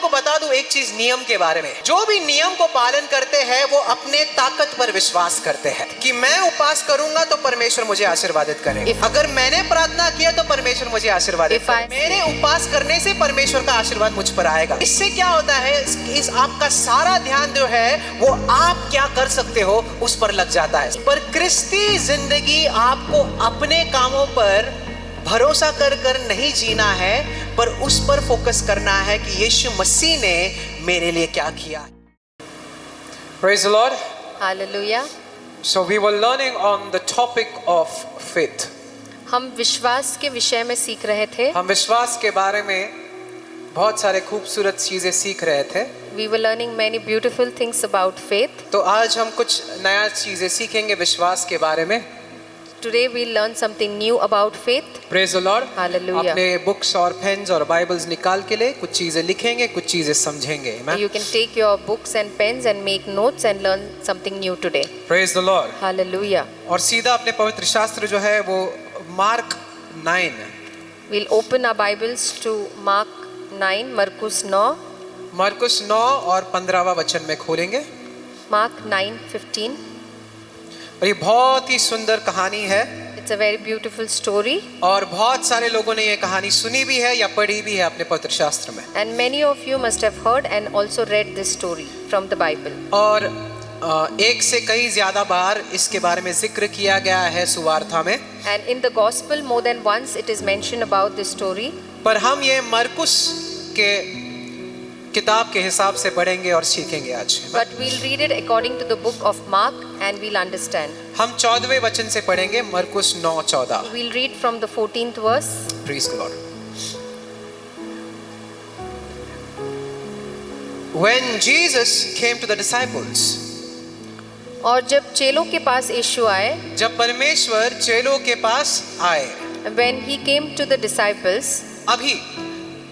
आपको बता दूं एक चीज नियम के बारे में, जो भी नियम को पालन करते हैं वो अपने ताकत पर विश्वास करते हैं कि मैं उपास करूंगा तो परमेश्वर मुझे आशीर्वादित करेगा। अगर मैंने प्रार्थना किया तो परमेश्वर मुझे आशीर्वादित करेगा। मेरे उपास करने से परमेश्वर का आशीर्वाद मुझ पर आएगा। इससे क्या होता है, इस आपका सारा ध्यान जो है वो आप क्या कर सकते हो उस पर लग जाता है। पर क्रिस्ती जिंदगी आपको अपने कामों पर भरोसा कर नहीं जीना है, पर उस पर फोकस करना है कि यीशु मसीह ने मेरे लिए क्या किया। Praise the Lord. Hallelujah. So we were learning on the topic of faith. हम विश्वास के विषय में सीख रहे थे। हम विश्वास के बारे में बहुत सारे खूबसूरत चीजें सीख रहे थे। We were learning many beautiful things about faith. तो आज हम कुछ नया चीजें सीखेंगे विश्वास के बारे में। Today we learn something new about faith. Praise the Lord. Hallelujah. अपने बुक्स और पेन्स और बाइबल्स निकाल के ले कुछ चीजें लिखेंगे, कुछ चीजें समझेंगे। You can take your books and pens and make notes and learn something new today. Praise the Lord. Hallelujah. और सीधा अपने पवित्र शास्त्र जो है वो mark 9। We'll open our Bibles to Mark 9, मरकुस 9. मरकुस 9 और 15वां वचन में खोलेंगे। Mark 9:15. और ये बहुत ही सुंदर कहानी है। It's a very beautiful story. और बहुत सारे लोगों ने ये कहानी सुनी भी है या पढ़ी भी है अपने पवित्र शास्त्र में। And many of you must have heard and also read this story from the Bible. और एक से कई ज्यादा बार इसके बारे में जिक्र किया गया है सुवार्ता में। And in the gospel more than once it is mentioned about this story. पर हम ये मरकुस के किताब के हिसाब से पढ़ेंगे और सीखेंगे आज। But we'll read it according to the book of Mark and we'll understand. हम 14वें वचन से पढ़ेंगे, मरकुस 9:14। We'll read from the 14th verse. Praise the Lord. When Jesus came to the disciples, और जब चेलों के पास यीशु आए, जब परमेश्वर चेलों के पास आए, when he came to the disciples, अभी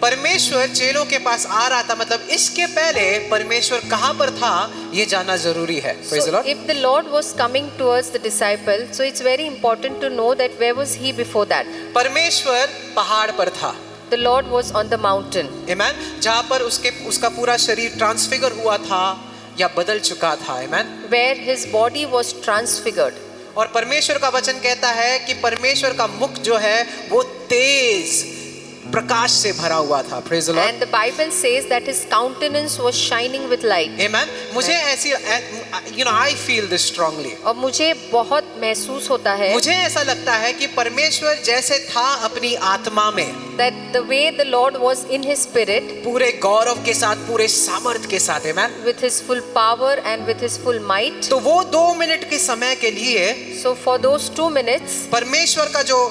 परमेश्वर चेलों के पास आ रहा था, मतलब इसके पहले परमेश्वर कहाँ पर था ये जानना जरूरी है। Praise the so Lord. if the Lord was coming towards the disciples, so it's very important to know that where was he before that. परमेश्वर पहाड़ पर था। The Lord was on the mountain. Amen. जहाँ पर उसका पूरा शरीर transfigure हुआ था या बदल चुका था। Amen. Where his body was transfigured. और परमेश्वर का वचन कहता है कि परमेश्वर का मुख जो है वो तेज प्रकाश से भरा हुआ था। Praise the Lord. And the Bible says that his countenance was shining with light. Amen. मुझे ऐसी I feel this strongly. और मुझे बहुत महसूस होता है मुझे ऐसा लगता है कि परमेश्वर जैसे था अपनी आत्मा में, that the way the Lord was in his spirit, पूरे गौरव के साथ, पूरे सामर्थ के साथ, amen, with his full power and with his full might. तो वो 2 मिनट के समय के लिए So for those 2 minutes, परमेश्वर का जो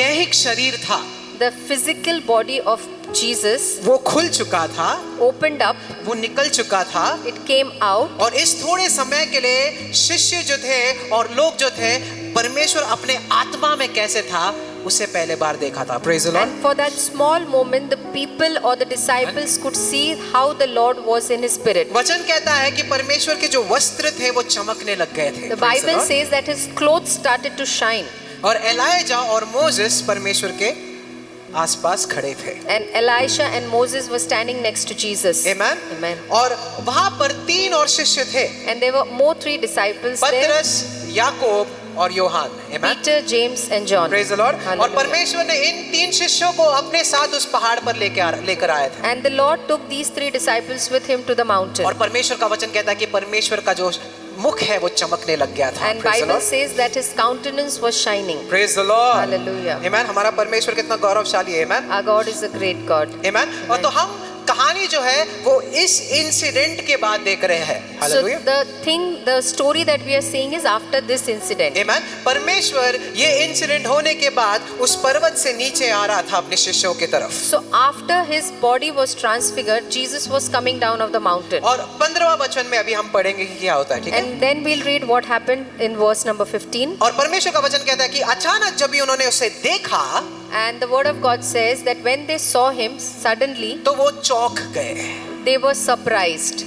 दैहिक शरीर था, the physical body of Jesus वो खुल चुका था, opened up, वो निकल चुका था। it came out. और इस थोड़े समय के लिए शिष्य जो थे और लोग जो थे, परमेश्वर अपने आत्मा में कैसे था उसे पहले बार देखा था। Praise the Lord. And for that small moment, the people or the disciples could see how the Lord was in his spirit. वचन कहता है कि परमेश्वर के जो वस्त्र थे वो चमकने लग गए थे। The Bible says that his clothes started to shine. और एलाइजा और मोसेस परमेश्वर के आसपास खड़े थे। And Elisha and Moses were standing next to Jesus. Amen. Amen. और वहां पर 3 और शिष्य थे, And there were more 3 disciples there. पतरस, याकूब और Yohan. Amen. Peter, James and John. Praise the Lord. Hallelujah. और परमेश्वर ने इन 3 शिष्यों को अपने साथ उस पहाड़ पर लेकर आए थे। And the Lord took these 3 disciples with him to the mountain. और परमेश्वर का वचन कहता है कि परमेश्वर का जो मुख है वो चमकने लग गया था। And Praise the Bible Lord. says that his countenance was shining. Praise the Lord. Hallelujah. Amen. हमारा परमेश्वर कितना गौरवशाली है। Amen. Our God is a great God. Amen. और तो हम कहानी जो है वो इस इंसिडेंट के बाद देख रहे हैं। So hallelujah. the story that we are seeing is after this incident. Amen. परमेश्वर ये इंसिडेंट होने के बाद उस पर्वत से नीचे आ रहा था अपने शिष्यों की तरफ। So after his body was transfigured, Jesus was coming down of the mountain. और 15वां वचन में अभी हम पढ़ेंगे कि क्या होता है, ठीक है? And then we'll read what happened in verse number 15. और परमेश्वर का वचन कहता है कि अचानक जब भी उन्होंने उसे देखा And the word of God says that when they saw him suddenly, तो वो चौंक गए। they were surprised.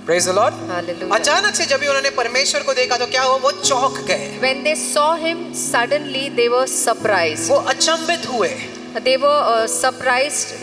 Praise the Lord. Hallelujah. अचानक से जब भी उन्होंने परमेश्वर को देखा तो क्या हुआ? वो चौंक गए, When they saw him suddenly, they were surprised. वो अचंभित हुए। They were surprised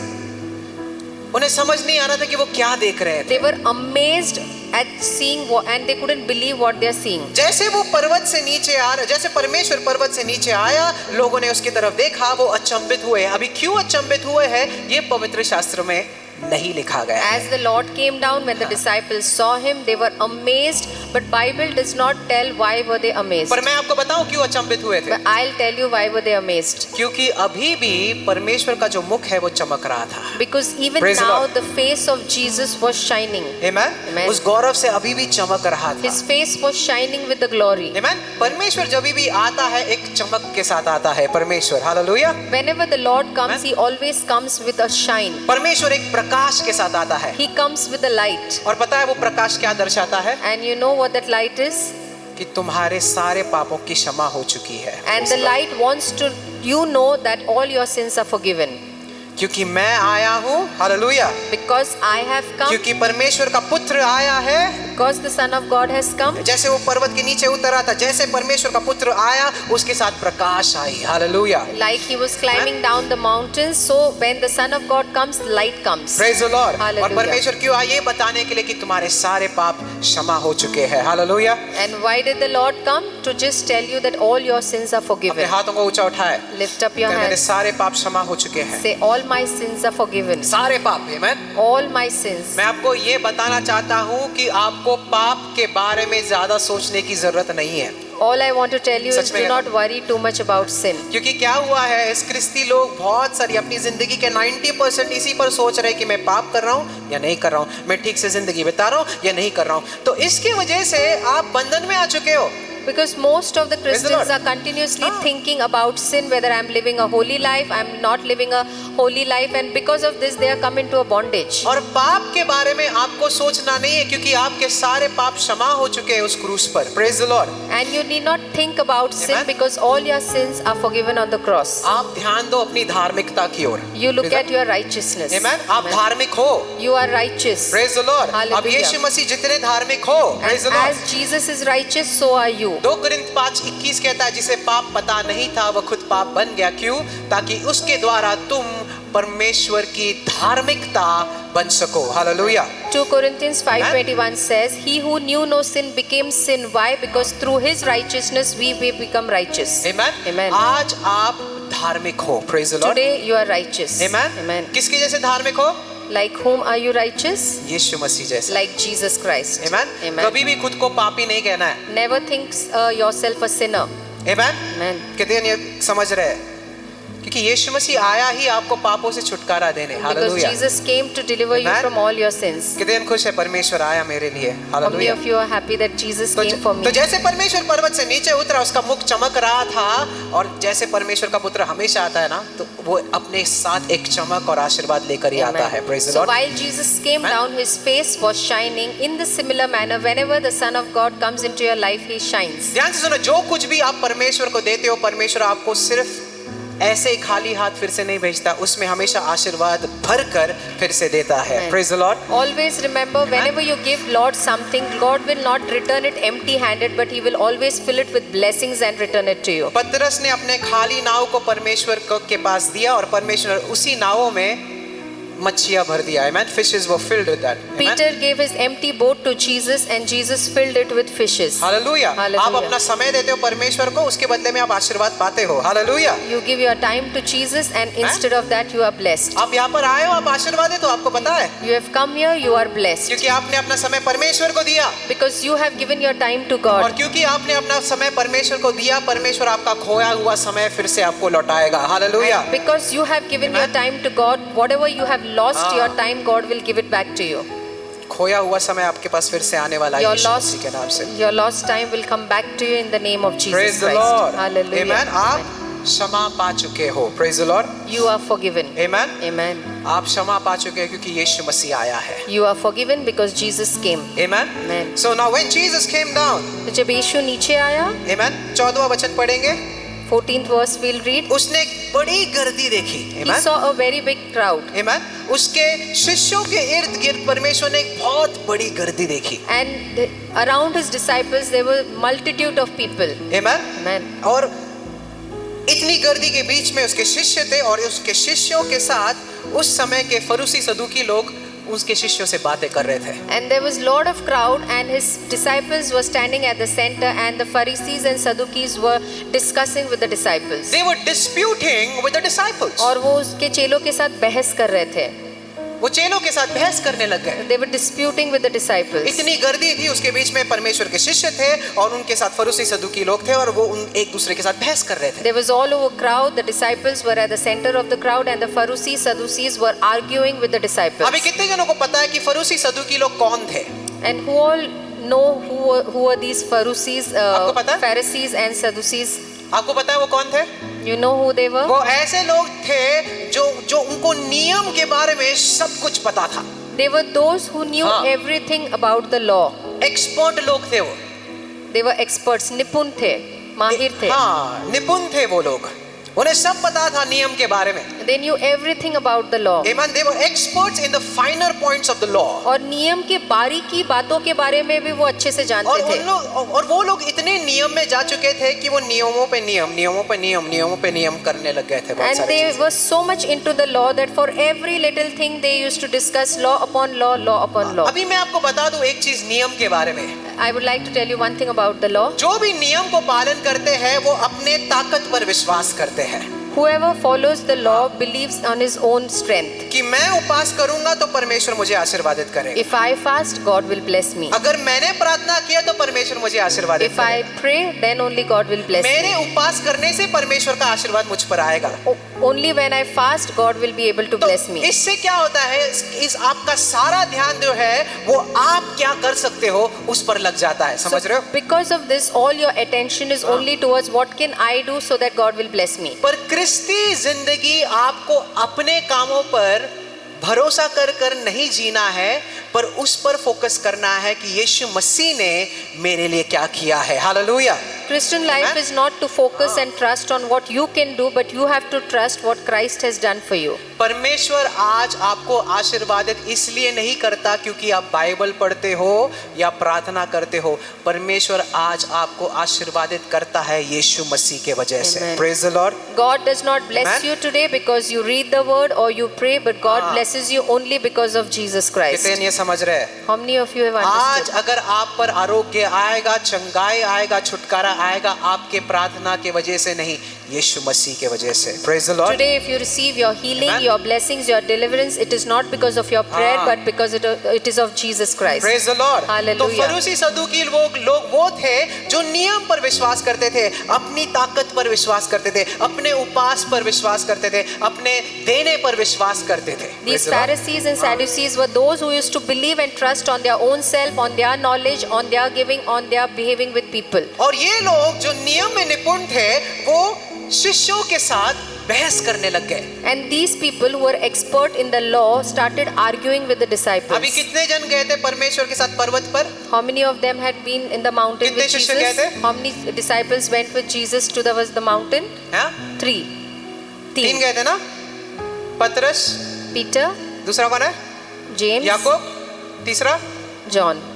उन्हें समझ नहीं आ रहा था कि वो क्या देख रहे थे। They were amazed at seeing and they couldn't believe what they are seeing. जैसे वो पर्वत से नीचे आ रहा, जैसे परमेश्वर पर्वत से नीचे आया, लोगों ने उसकी तरफ देखा, वो अचंभित हुए। अभी क्यों अचंभित हुए हैं ये पवित्र शास्त्र में नहीं लिखा गया। As the Lord came down, when the disciples saw him, they were amazed, but Bible does not tell why were they amazed. पर मैं आपको बताऊं क्यों अचंभित हुए थे। But I'll tell you why were they amazed. क्योंकि अभी भी परमेश्वर का जो मुख है वो चमक रहा था। Because even Praise the now Lord. the face of Jesus was shining. Amen? Amen. उस गौरव से अभी भी चमक रहा था। His face was shining with the glory. Amen? परमेश्वर जब भी आता है एक चमक के साथ आता है परमेश्वर। Hallelujah. Whenever the Lord comes, he always comes with a shine. परमेश्वर एक प्रकाश के साथ आता है। He comes with a light. और पता है वो प्रकाश क्या दर्शाता है? And you know what that light is? कि तुम्हारे सारे पापों की क्षमा हो चुकी है। And the light wants to you know that all your sins are forgiven. क्योंकि मैं आया हूँ। Hallelujah. Because I have come. क्योंकि परमेश्वर का पुत्र आया है। Because the Son of God has come. जैसे वो पर्वत के नीचे उतरा था, जैसे परमेश्वर का पुत्र आया, उसके साथ प्रकाश आई। Hallelujah. Like he was climbing down the mountains, so when the Son of God comes, light comes. Praise the Lord। Hallelujah. और परमेश्वर क्यों आया? ये बताने के लिए कि तुम्हारे सारे पाप क्षमा हो चुके हैं। Hallelujah. And why did the Lord come? To just tell you that all your sins are अपने forgiven. हाथों को ऊंचा उठाए। Lift up your मेरे hands. सारे पाप क्षमा हो चुके हैं। Say, all my sins are forgiven. सारे पाप। आमेन। All my sins. मैं आपको ये बताना चाहता हूँ कि आपको पाप के बारे में ज्यादा सोचने की जरूरत नहीं है। All I want to tell you such is में do not worry too much about sin. क्योंकि क्या हुआ है, इस क्रिस्ती लोग बहुत सारी अपनी जिंदगी के 90% इसी पर सोच रहे हैं कि मैं पाप कर रहा हूँ या नहीं कर रहा हूँ, मैं ठीक से जिंदगी बिता रहा हूँ या नहीं कर रहा हूँ। तो इसकी वजह से आप बंधन में आ चुके हो। Because most of the the Christians Lord. are continuously thinking about sin, whether I'm living a holy life, I'm not living a holy life, and because of this they are come into a bondage. और पाप के बारे में आपको सोचना नहीं है, क्योंकि आपके सारे पाप क्षमा हो चुके हैं उस क्रूस पर। Praise the Lord। And you need not think about sin Amen. because all your sins are forgiven on the cross. आप ध्यान दो अपनी धार्मिकता की ओर। You look at your righteousness. Amen? आप Amen. धार्मिक हो। You are righteous. Praise the Lord। अब Hallelujah. यीशु मसीह जितने धार्मिक हो, Praise And the Lord। as Jesus is righteous, so are you. 2 Corinth 5:21 कहता है, जिसे पाप पता नहीं था वह खुद पाप बन गया। क्यों? ताकि उसके द्वारा तुम परमेश्वर की धार्मिकता बन सको। Hallelujah. 2 Corinthians 5:21 says, He who knew no sin became sin. Why? Because through His righteousness we will become righteous. Amen? Amen. आज आप धार्मिक हो। Praise the Lord। Today you are righteous. Amen? Amen. किसके जैसे धार्मिक हो? Like whom are you righteous? यीशु मसीह जैसे। Like Jesus Christ. Amen? Amen. कभी भी खुद को पापी नहीं कहना है। Never think yourself a sinner. Amen? Amen. कितने ये समझ रहे हैं? क्योंकि यीशु मसीह आया ही आपको पापों से छुटकारा देने। Because hallelujah. Jesus came to deliver you Amen. from all your sins. कितने खुश है परमेश्वर आया मेरे लिए। How many hallelujah. of you are happy that Jesus came for me? तो जैसे परमेश्वर पर्वत से नीचे उतरा, उसका मुख चमक रहा था, और जैसे परमेश्वर का पुत्र हमेशा आता है ना, तो वो अपने साथ एक चमक और आशीर्वाद लेकर ही आता है। Praise the So Lord। while Jesus came Amen. down, his face was shining. In the similar manner, whenever the Son of God comes into your life, he shines. ध्यान से सुनो, जो कुछ भी आप परमेश्वर को देते हो, परमेश्वर आपको सिर्फ ऐसे ही खाली हाथ फिर से नहीं भेजता, उसमें हमेशा आशीर्वाद भरकर फिर से देता है। Amen. Praise the Lord। Always remember, whenever you give Lord something, God will not return it empty-handed, but He will always fill it with blessings and return it to you. पतरस ने अपने खाली नाव को परमेश्वर के पास दिया, और परमेश्वर उसी नावों में मच्छियां भर दिया। Amen? Fishes were filled with that। Amen? Peter gave his empty boat to Jesus, and Jesus filled it with fishes. Hallelujah. Hallelujah. आप अपना समय देते हो परमेश्वर को, उसके बदले में आप आशीर्वाद पाते हो। Hallelujah. You give your time to Jesus, and instead of that, you are blessed. आप यहाँ पर आए हो, आप आशीर्वाद है, तो आपको पता है, You have come here, you are blessed. क्योंकि आपने अपना समय परमेश्वर को दिया, Because you have given your time to और God. क्योंकि आपने अपना समय परमेश्वर को दिया, परमेश्वर आपका खोया हुआ समय फिर से आपको लौटाएगा। Hallelujah. And because you have given your time to God, whatever you have lost your time, God will give it back to you. खोया हुआ समय आपके पास फिर से आने वाला है Your यीशु lost, मसीह के नाम से। your lost time will come back to you in the name of Jesus Praise the Christ. Lord। Hallelujah. Amen। आप क्षमा पा चुके हो। Praise the Lord। You are forgiven. Amen। Amen. आप क्षमा पा चुके हैं क्योंकि यीशु मसीह आया है। You are forgiven because Jesus came. Amen। Amen. So now when Jesus came down, तो जब यीशु नीचे आया, Amen, 14वां वचन पढ़ेंगे। 14th verse we'll read. उसने एक बड़ी गर्दी देखी। He Amen। saw a very big crowd, Amen। उसके शिष्यों के इर्द गिर्द परमेश्वर ने एक बहुत बड़ी गर्दी देखी। and around his disciples there were multitude of people. Amen। Amen. और इतनी गर्दी के बीच में उसके शिष्य थे, और उसके शिष्यों के साथ उस समय के फरूसी सदूकी लोग उसके शिष्यों से बातें कर रहे थे। And there was lot of crowd and his disciples were standing at the center and the Pharisees and Sadducees were discussing with the disciples. They were disputing with the disciples. और वो उसके चेलों के साथ बहस कर रहे थे. वो चेलों के साथ बहस करने लग गए। They were disputing with the disciples. इतनी गर्दी थी, उसके बीच में परमेश्वर के शिष्य थे और उनके साथ फरूसी सदूकी लोग थे और वो एक दूसरे के साथ बहस कर रहे थे। There was all over crowd. The disciples were at the center of the crowd and the Pharisees, Sadducees were arguing with the disciples. अभी कितने जनों को पता है कि फरूसी सदूकी लोग कौन थे? And who all know who were these Pharisees, आपको पता है? Pharisees and Sadducees? आपको पता है वो कौन थे? You know who they were? वो ऐसे लोग थे जो उनको नियम के बारे में सब कुछ पता था। They were those who knew हाँ। everything about the law. Expert लोग थे वो। They were experts, निपुण थे, माहिर थे. हाँ, निपुण थे वो लोग। उन्हें सब पता था नियम के बारे में। They knew everything about the law. Amen. They were experts in the finer points of the law. और नियम के बारीकी बातों के बारे में भी वो अच्छे से जानते थे. और वो लोग इतने नियम में जा चुके थे कि वो नियमों पे नियम करने लग गए थे बहुत And सारी they चीजें। were so much into the law that for every little thing they used to discuss law upon law, law upon law. अभी मैं आपको बता दूं एक चीज नियम के बारे में। I would like to tell you one thing about the law. जो भी नियम को पालन करते हैं वो अपने ताकत पर विश्वास करते हैं। Whoever follows the law believes on his own strength. कि मैं उपास करूंगा तो परमेश्वर मुझे आशीर्वादित करेगा। If I fast, God will bless me. अगर मैंने प्रार्थना किया तो परमेश्वर मुझे आशीर्वादित If I pray, then only God will bless मेरे me. उपास करने से परमेश्वर का आशीर्वाद मुझ पर आएगा। Only when I fast, God will be able to तो bless me. इससे क्या होता है, इस आपका सारा ध्यान जो है वो आप क्या कर सकते हो उस पर लग जाता है। समझ रहे हो? Because of this, all your attention is only towards what can I do so that God will bless me. पर क्रिस्ती जिंदगी आपको अपने कामों पर भरोसा कर नहीं जीना है, पर उस पर फोकस करना है कि यीशु मसीह ने मेरे लिए क्या किया है। Hallelujah. Christian life Amen. is not to focus and trust on what you can do, but you have to trust what Christ has done for you. परमेश्वर आज आपको आशीर्वादित इसलिए नहीं करता क्योंकि आप बाइबल पढ़ते हो या प्रार्थना करते हो। परमेश्वर आज आपको आशीर्वादित करता है यीशु मसीह के वजह से। Amen. Praise the Lord. God does not bless Amen. you today because you read the word or you pray, but God blesses you only because of Jesus Christ. कितने ये समझ रहे हैं? How many of you have आज understood? अगर आप पर आरोग्य आएगा, चंगाई आएगा, छुटकारा आएगा, आपके प्रार्थना के वजह से नहीं, यीशु मसीह के वजह से। Praise the Lord. Today, if you receive your healing, Amen. your blessings, your deliverance, it is not because of your prayer, हाँ. but because it is of Jesus Christ. Praise the Lord. Hallelujah. तो फरूसी सदूकी लोग वो थे जो नियम पर विश्वास करते थे, अपनी ताकत पर विश्वास करते थे, अपने उपास पर विश्वास करते थे, अपने देने पर विश्वास करते थे। These Praise the Lord. Pharisees and Sadducees were those who used to believe and trust on their own self, on their knowledge, on their giving, on their behaving with people. और ये लोग जो नियम में निपुण थे वो शिष्यों के साथ बहस करने लग गए। And these people who were expert in the law started arguing with the disciples. अभी कितने जन गए थे परमेश्वर के साथ पर्वत पर? How many of them had been in the mountain कितने with शिष्य गए Jesus? थे? How many disciples went with Jesus to the mountain? हाँ? 3. तीन गए थे ना? पतरस, Peter, दूसरा कौन है? James, याकूब, तीसरा John.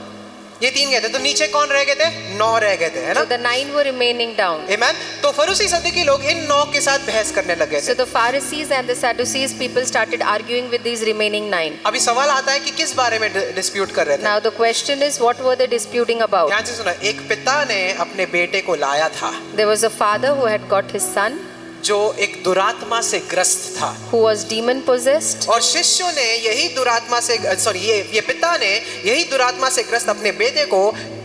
ये तीन गए थे। तो नीचे कौन रह गए थे? 9 रह गए थे, है ना? So the 9 were remaining down. Amen. तो फरूसी सदूकी लोग इन 9 के साथ बहस करने लगे So थे। the Pharisees and the Sadducees people started arguing with these remaining 9. अभी सवाल आता है कि किस बारे में डिस्प्यूट कर रहे थे? Now the question is, what were they disputing about? ध्यान से सुना। एक पिता ने अपने बेटे को लाया था There was a father who had got his son जो एक दुरात्मा से ग्रस्त था, who was demon possessed. और शिष्यों ने यही दुरात्मा से ये पिता ने यही दुरात्मा से ग्रस्त अपने बेटे को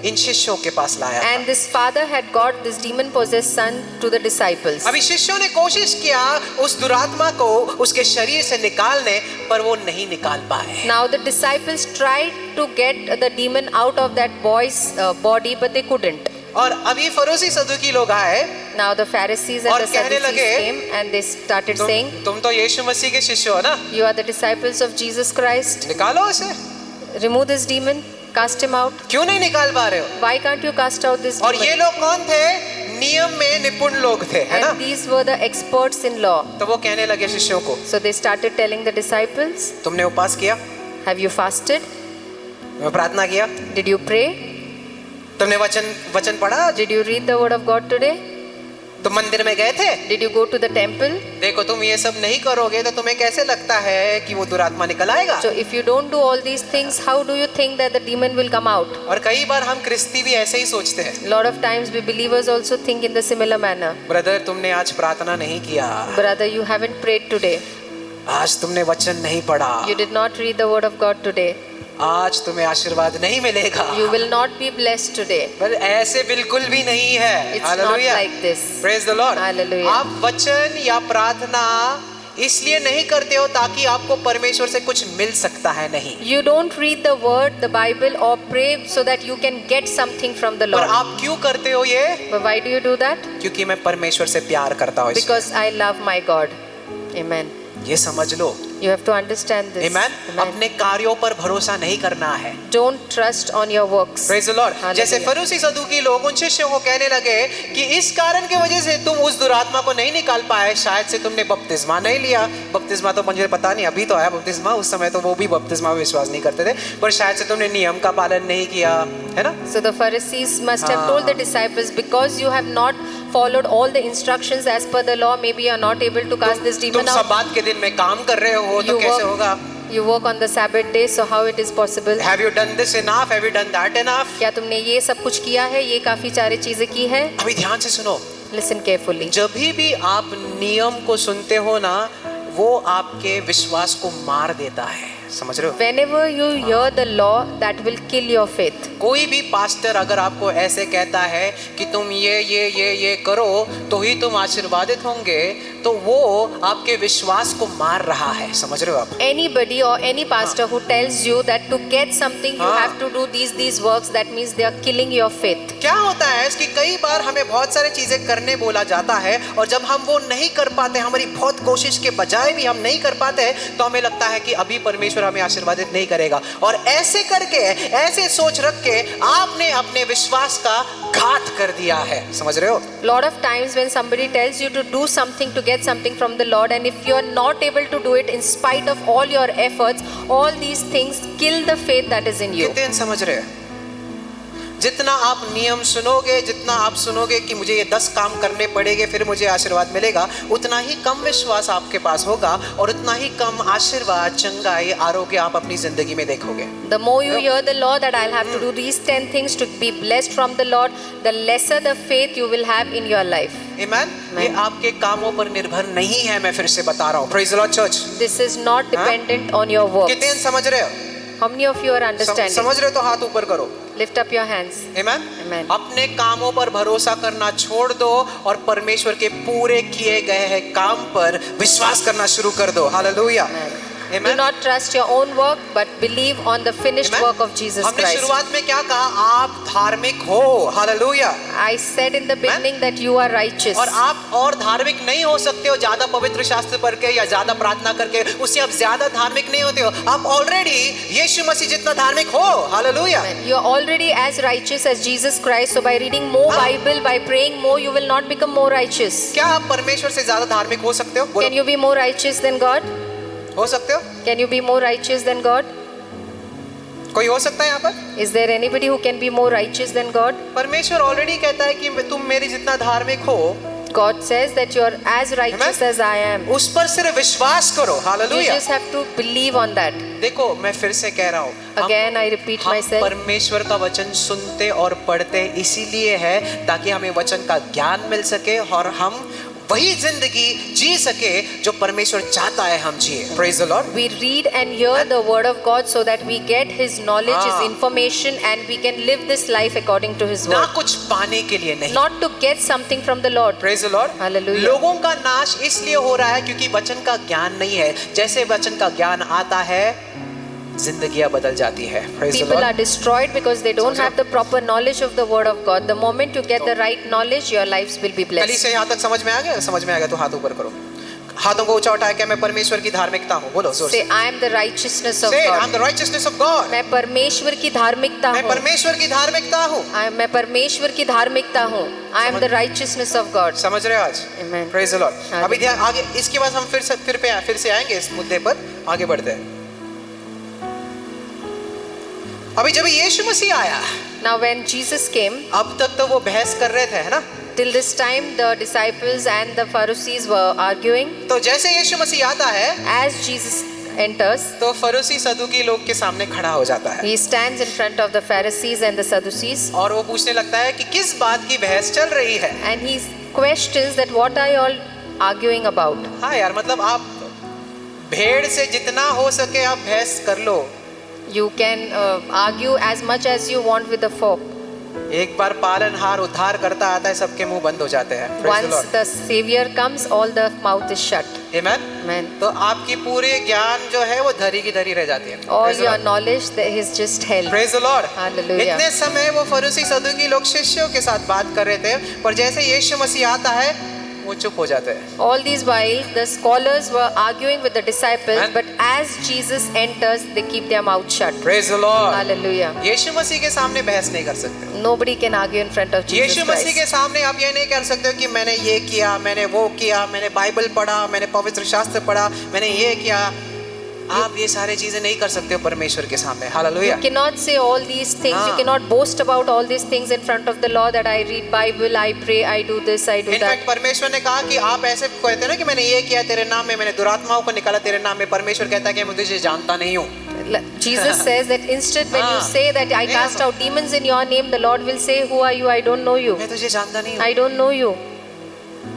इन शिष्यों के पास लाया And था। this father had got this demon possessed son to the disciples. अभी शिष्यों ने कोशिश किया उस दुरात्मा को उसके शरीर से निकालने, पर वो नहीं निकाल पाए। Now the disciples tried to get the demon out of that boy's body, but they couldn't. और अभी फरूसी सदूकी लोग आए Now the Pharisees and और the कहने Sadducees लगे, came and they started saying, तुम तो यीशु मसीह के शिष्य हो ना, you are the disciples of Jesus Christ. निकालो इसे। Remove this demon, cast him out. क्यों नहीं निकाल पा रहे हो? Why can't you cast out this और ये demon? लोग कौन थे? नियम में निपुण लोग थे, है ना? And these were the experts in law. तो वो कहने लगे शिष्यों को, So they started telling the disciples, तुमने उपास किया, have you fasted? तुमने प्रार्थना किया, Did you pray? तुमने वचन पढ़ा, Did you read the word of God today? तुम मंदिर में गए थे? Did you go to the temple? देखो तुम ये सब नहीं करोगे तो तुम्हें कैसे लगता है कि वो दुरात्मा निकल आएगा? So if you don't do all these things, how do you think that the demon will come out? और कई बार हम क्रिस्ती भी ऐसे ही सोचते हैं। A lot of times we believers also think in the similar manner. Brother तुमने आज प्रार्थना नहीं किया, Brother, you haven't prayed today. आज तुमने वचन नहीं पढ़ा, You did not read the word of God today. आज तुम्हें आशीर्वाद नहीं मिलेगा। You will not be blessed today. पर ऐसे बिल्कुल भी नहीं है। It's not hallelujah. like this. Praise the Lord. Hallelujah. आप वचन या प्रार्थना इसलिए नहीं करते हो ताकि आपको परमेश्वर से कुछ मिल सकता है, नहीं। You don't read the word, the Bible, or pray so that you can get something from the पर Lord. आप क्यों करते हो ये? But why do you do that? क्योंकि मैं परमेश्वर से प्यार करता हूँ। Because I love my God. Amen. ये समझ लो। You have to understand this. Amen? अपने कार्यों पर भरोसा नहीं करना है। Don't trust on your works. Praise the Lord. Hallelujah. जैसे फरीसी सदूकी लोग उन शिष्यों को कहने लगे कि इस कारण की वजह से तुम उस दुरात्मा को नहीं निकाल पाए, शायद से तुमने बपतिस्मा नहीं लिया। बपतिस्मा तो मुझे पता नहीं, अभी तो आया बपतिस्मा, उस समय तो वो भी बपतिस्मा में विश्वास नहीं करते थे, पर शायद से तुमने नियम का पालन नहीं किया, है ना? So the Pharisees must have told the disciples, because you have not followed all the instructions as per the law, maybe you are not able to cast this demon तुम out. सब्बात के दिन में काम कर रहे हो तो कैसे होगा? You work on the Sabbath day, so how it is possible? Have you done this enough? Have you done that enough? क्या तुमने ये सब कुछ किया है, ये काफी सारी चीजें की है? अभी ध्यान से सुनो। Listen carefully. जब भी आप नियम को सुनते हो ना, वो आपके विश्वास को मार देता है, समझ रहे हो? Whenever you hear the law, that will kill your faith. कोई भी पास्टर अगर आपको ऐसे कहता है कि तुम ये करो तो ही तुम आशीर्वादित होंगे, तो वो आपके विश्वास को मार रहा है, समझ रहे हो आप? Anybody or any pastor who tells you that to get something you have to do these works, that means they are killing your faith. क्या होता है कि कई बार हमें बहुत सारी चीजें करने बोला जाता है और जब हम वो नहीं कर पाते, हमारी बहुत कोशिश के बजाय भी हम नहीं कर पाते, तो हमें लगता है कि अभी परमेश्वर हमें आशीर्वादित नहीं करेगा, और ऐसे करके, ऐसे सोच रख के आपने अपने विश्वास का घात कर दिया है, समझ रहे हो? Lot of times when somebody tells you to do something to get something from the Lord, and if you are not able to do it in spite of all your efforts, all these things kill the faith that is in you. कितने समझ रहे हैं? जितना आप नियम सुनोगे, जितना आप सुनोगे कि मुझे ये 10 काम करने पड़ेंगे फिर मुझे आशीर्वाद मिलेगा, उतना ही कम विश्वास आपके पास होगा और उतना ही कम आशीर्वाद, चंगाई, आरोग्य आप अपनी जिंदगी में देखोगे। The more you hear the law that I'll have to do these 10 things to be blessed from the Lord, the lesser the faith you will have in your life. Amen? ये आपके कामों पर निर्भर नहीं है, मैं फिर से बता रहा हूँ। Praise the Lord, church. This is not dependent on your works. कितने समझ रहे हो? How many of you are understanding? समझ रहे हो तो हाथ ऊपर करो। Lift up your hands. Amen? Amen. अपने कामों पर भरोसा करना छोड़ दो और परमेश्वर के पूरे किए गए हैं काम पर विश्वास करना शुरू कर दो। Hallelujah. Do not trust your own work, but believe on the finished Amen. work of Jesus हमने Christ. शुरुआत में क्या कहा? आप धार्मिक हो। Hallelujah. I said in the beginning that you are righteous. और आप और धार्मिक नहीं हो सकते हो ज्यादा पवित्र शास्त्र पढ़ के या ज्यादा प्रार्थना करके, उससे आप ज्यादा धार्मिक नहीं होते हो। आप ऑलरेडी यीशु मसीह जितना धार्मिक हो। Hallelujah. You are already as righteous as Jesus Christ. So by reading more Bible, by praying more, you will not become more righteous. क्या आप परमेश्वर से ज्यादा धार्मिक हो सकते हो? बोलो। Can you be more righteous than God? हो सकते हो? Can you be more righteous than God? कोई हो सकता है यहाँ पर? Is there anybody who can be more righteous than God? परमेश्वर ऑलरेडी कहता है कि तुम मेरी जितना धार्मिक हो। God says that you are as righteous as I am. उस पर सिर्फ विश्वास करो। You hallelujah. just have to believe on that. देखो मैं फिर से कह रहा हूँ, Again, I repeat हम myself. परमेश्वर का वचन सुनते और पढ़ते इसीलिए है ताकि हमें वचन का ज्ञान मिल सके और हम वही जिंदगी जी सके जो परमेश्वर चाहता है हम जिए। Praise the Lord. We read and hear the word of God so that we get His knowledge, His information, and we can live this life according to His ना word. कुछ पाने के लिए नहीं। Not to get something from the Lord. Praise the Lord. Hallelujah. लोगों का नाश इसलिए हो रहा है क्योंकि वचन का ज्ञान नहीं है। जैसे वचन का ज्ञान आता है, जिंदगियां बदल जाती है। Praise the People Lord. are destroyed because they don't have the proper knowledge of the word of God. The moment you get the right knowledge, your lives will be कली blessed. से यहाँ तक समझ में आ गया? समझ में आ गया तो हाथ ऊपर करो। हाथों को ऊंचा उठाया, क्या मैं परमेश्वर की धार्मिकता हूँ? बोलो जोर Say, से। I am the righteousness of Say, God. I'm the righteousness of God. मैं परमेश्वर की धार्मिकता मैं हूँ. परमेश्वर की धार्मिकता हूँ। मैं परमेश्वर की धार्मिकता हूँ. I am the righteousness of God. समझ रहे हो आज? Amen. Praise the Lord. हाँ अभी जी. ध्यान आगे, इसके बाद हम फिर से आएंगे इस मुद्दे पर, आगे बढ़ते हैं। अभी जब यीशु मसीह आया, Now when Jesus came, अब तक तो वो बहस कर रहे थे, है ना? Till this time, the disciples and the Pharisees were arguing. तो जैसे यीशु मसीह आता है As Jesus enters, तो फरीसी सदूकी लोग के सामने खड़ा हो जाता है he stands in front of the Pharisees and the Sadducees, और वो पूछने लगता है कि किस बात की बहस चल रही है। and he questions that what are you all arguing about? हाँ यार, मतलब आप भेड़ से जितना हो सके आप बहस कर लो। You can argue as much as you want with the folk. एक बार पालनहार उद्धार करता आता है, सबके मुंह बंद हो जाते हैं। Praise the Once Lord. the Savior comes, all the mouth is shut. Amen. Amen. तो आपकी पूरे ज्ञान जो है वो धरी की धरी रह जाती है। All Praise the your Lord. knowledge that is just held. Praise the Lord. Hallelujah. इतने समय वो फरीसी सदूकी लोग शिष्यों के साथ बात कर रहे थे, पर जैसे यीशु मसीह आता है वो चुप हो जाते हैं। All these while the scholars were arguing with the disciples, Amen. but as Jesus enters, they keep their mouth shut. Praise the Lord. Hallelujah. यीशु मसीह के सामने बहस नहीं कर सकते। Nobody can argue in front of Jesus यीशु मसीह के Christ. सामने आप ये नहीं कर सकते हो कि मैंने ये किया, मैंने वो किया, मैंने बाइबल पढ़ा, मैंने पवित्र शास्त्र पढ़ा, मैंने ये किया। आप ये सारे चीजें नहीं कर सकते हो परमेश्वर के सामने। Hallelujah. You cannot say all these things. You हाँ. cannot boast about all these things in front of the Lord that I read Bible, I pray, I do this, I do that. In fact परमेश्वर ने कहा कि आप ऐसे कहते हैं ना कि मैंने ये किया तेरे नाम में, मैंने दुरात्माओं को निकाला तेरे नाम में। परमेश्वर कहता है कि मैं तुझे जानता नहीं हूँ। Jesus says that instead when you हाँ. say that I cast out demons in your name, the Lord will say, who are you? I don't know you. मैं तुझे जानता नहीं हूँ। I don't know you.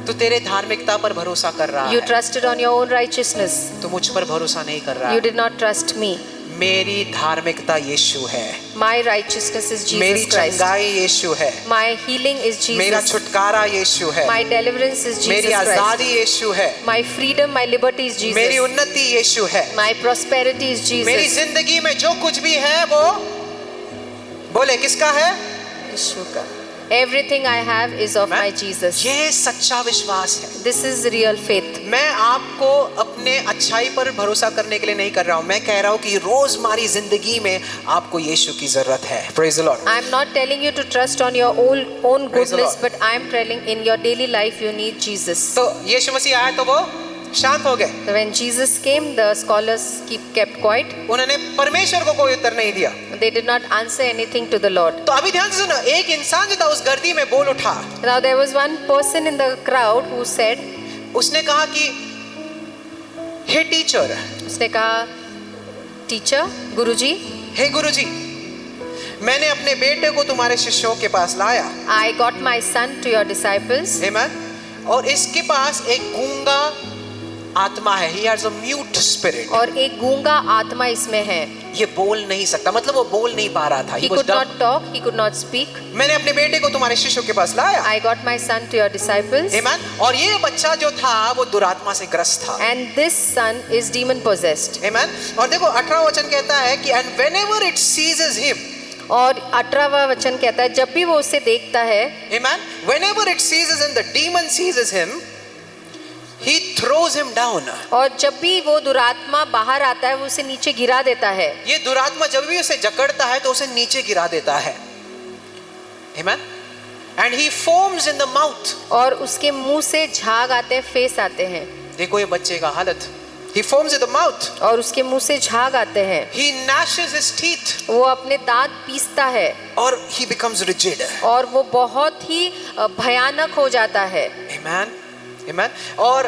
तू तेरे धार्मिकता पर भरोसा कर रहा You है, trusted on your own righteousness. तू मुझ पर भरोसा नहीं कर रहा You है। did not trust me. मेरी धार्मिकता यीशु है, My righteousness is मेरी Jesus Christ. चंगाई यीशु है, My healing is मेरा Jesus. छुटकारा यीशु है, My deliverance is मेरी Jesus Christ. आजादी यीशु है, My freedom, my liberty is मेरी Jesus. उन्नति यीशु है, My prosperity is मेरी Jesus. जिंदगी में जो कुछ भी है वो बोले किसका है? यीशु का. Everything I have is of my Jesus. ये सच्चा विश्वास है। This is real faith. मैं आपको अपने अच्छाई पर भरोसा करने के लिए नहीं कर रहा हूँ, मैं कह रहा हूँ कि रोजमारी जिंदगी में आपको यीशु की जरूरत है। Praise the Lord. I am not telling you to trust on your own Praise the goodness, Lord. but I am telling in your daily life you need Jesus. तो यीशु मसीह आया तो वो शांत हो गए, So when Jesus came, the scholars kept quiet. उन्होंने परमेश्वर को कोई उत्तर नहीं दिया। They did not answer anything to the Lord. तो अभी ध्यान से सुनो, एक इंसान जो था उस गर्दी में बोल उठा, Now there was one person in the crowd who said, उसने कहा कि हे टीचर, उसने कहा, टीचर, गुरुजी, हे गुरुजी, मैंने अपने बेटे को तुम्हारे शिष्यों के पास लाया। I got my son to your disciples, Amen. और इसके पास एक गूंगा आत्मा है, he has a mute spirit. और एक गूंगा आत्मा इसमें है. ये बोल नहीं सकता, मतलब वो बोल नहीं पा रहा था। He was could dumb. not talk, he could not speak. मैंने अपने बेटे को तुम्हारे शिष्यों के पास लाया। I got my son to your disciples, Amen. और ये बच्चा जो था वो दुरात्मा से ग्रस्त था। and this son is demon possessed. Amen. और देखो 18वां वचन कहता है कि and whenever it seizes him, और 18वां वचन कहता है, जब भी वो उसे देखता है, Amen. Whenever it seizes him, the demon seizes him, he throws him down. और जब भी वो दुरात्मा बाहर आता है, वो उसे नीचे गिरा देता है. ये दुरात्मा जब भी उसे जकड़ता है तो उसे नीचे गिरा देता है। Amen. And he foams in the mouth. और उसके मुंह से झाग आते हैं, फेस आते हैं. देखो ये बच्चे का हालत। He foams in the mouth. और उसके मुंह से झाग आते हैं. He gnashes his teeth. वो अपने दांत पीसता है. और he becomes rigid. और वो बहुत ही भयानक हो जाता है. Amen. Amen. और